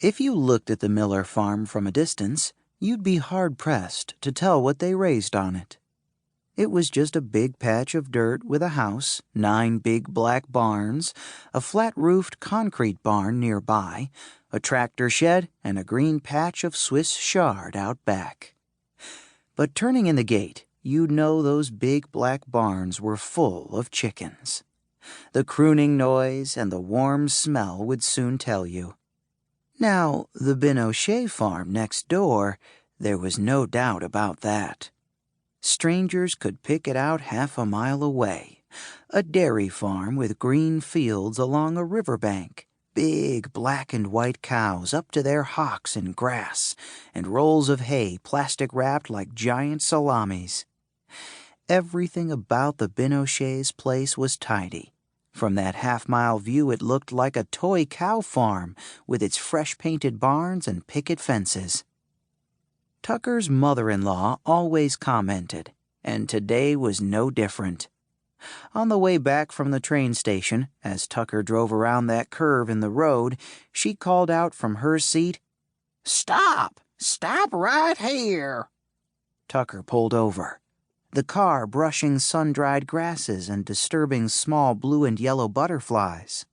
If you looked at the Miller farm from a distance, you'd be hard-pressed to tell what they raised on it. It was just a big patch of dirt with a house, 9 big black barns, a flat-roofed concrete barn nearby, a tractor shed, and a green patch of Swiss chard out back. But turning in the gate, you'd know those big black barns were full of chickens. The crooning noise and the warm smell would soon tell you. Now, the Binochet farm next door, there was no doubt about that. Strangers could pick it out half a mile away. A dairy farm with green fields along a riverbank, big black and white cows up to their hocks in grass, and rolls of hay plastic-wrapped like giant salamis. Everything about the Binochets' place was tidy. From that half-mile view it looked like a toy cow farm with its fresh-painted barns and picket fences. Tucker's mother-in-law always commented, and today was no different. On the way back from the train station, as Tucker drove around that curve in the road, she called out from her seat, "Stop! Stop right here!" Tucker pulled over, the car brushing sun-dried grasses and disturbing small blue and yellow butterflies.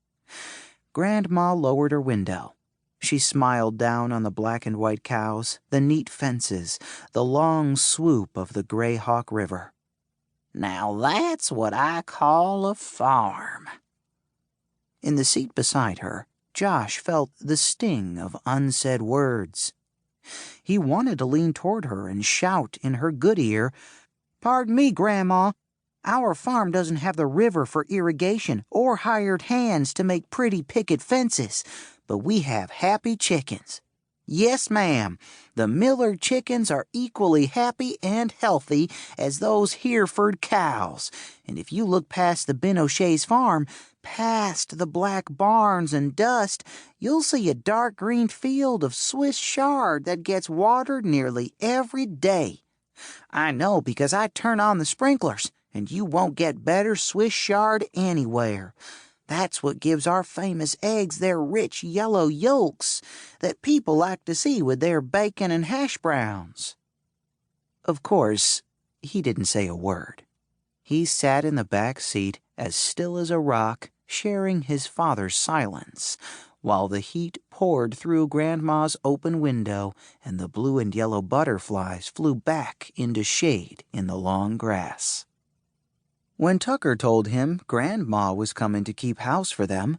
Grandma lowered her window. She smiled down on the black and white cows, the neat fences, the long swoop of the Greyhawk River. "Now that's what I call a farm." In the seat beside her, Josh felt the sting of unsaid words. He wanted to lean toward her and shout in her good ear, "Pardon me, Grandma. Our farm doesn't have the river for irrigation or hired hands to make pretty picket fences, but we have happy chickens. Yes, ma'am, the Miller chickens are equally happy and healthy as those Hereford cows. And if you look past the Binochets' farm, past the black barns and dust, you'll see a dark green field of Swiss chard that gets watered nearly every day. I know because I turn on the sprinklers, and you won't get better Swiss chard anywhere. That's what gives our famous eggs their rich yellow yolks that people like to see with their bacon and hash browns." Of course, he didn't say a word. He sat in the back seat as still as a rock, sharing his father's silence, while the heat poured through Grandma's open window and the blue and yellow butterflies flew back into shade in the long grass. When Tucker told him Grandma was coming to keep house for them,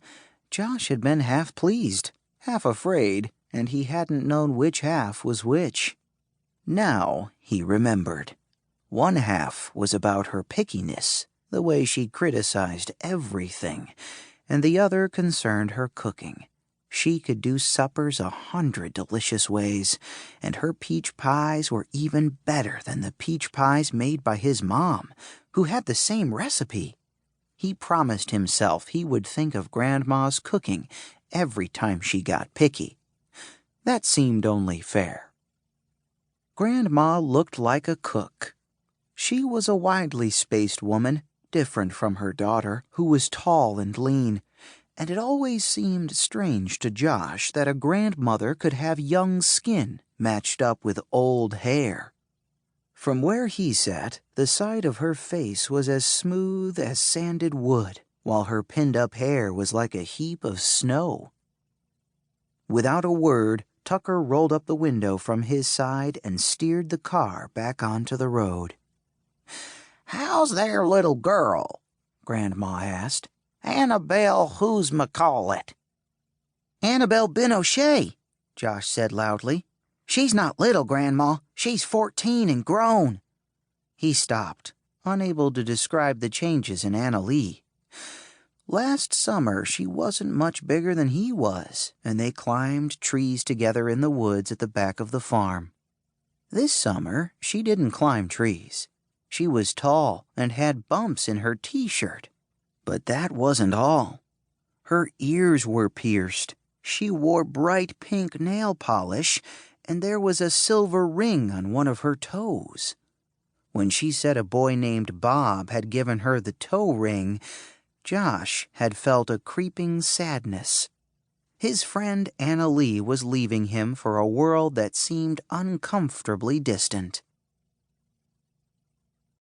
Josh had been half pleased, half afraid, and he hadn't known which half was which. Now he remembered. One half was about her pickiness, the way she criticized everything, and the other concerned her cooking. She could do suppers 100 delicious ways, and her peach pies were even better than the peach pies made by his mom, who had the same recipe. He promised himself he would think of Grandma's cooking every time she got picky. That seemed only fair. Grandma looked like a cook. She was a widely spaced woman, different from her daughter, who was tall and lean, and it always seemed strange to Josh that a grandmother could have young skin matched up with old hair. From where he sat, the side of her face was as smooth as sanded wood, while her pinned-up hair was like a heap of snow. Without a word, Tucker rolled up the window from his side and steered the car back onto the road. "How's their little girl?" Grandma asked. "Annabelle who's McCall-it?" "Annabelle Binochet," Josh said loudly. "She's not little, Grandma. She's 14 and grown." He stopped, unable to describe the changes in Anna Lee. Last summer, she wasn't much bigger than he was, and they climbed trees together in the woods at the back of the farm. This summer, she didn't climb trees. She was tall and had bumps in her T-shirt. But that wasn't all. Her ears were pierced. She wore bright pink nail polish, and there was a silver ring on one of her toes. When she said a boy named Bob had given her the toe ring, Josh had felt a creeping sadness. His friend Anna Lee was leaving him for a world that seemed uncomfortably distant.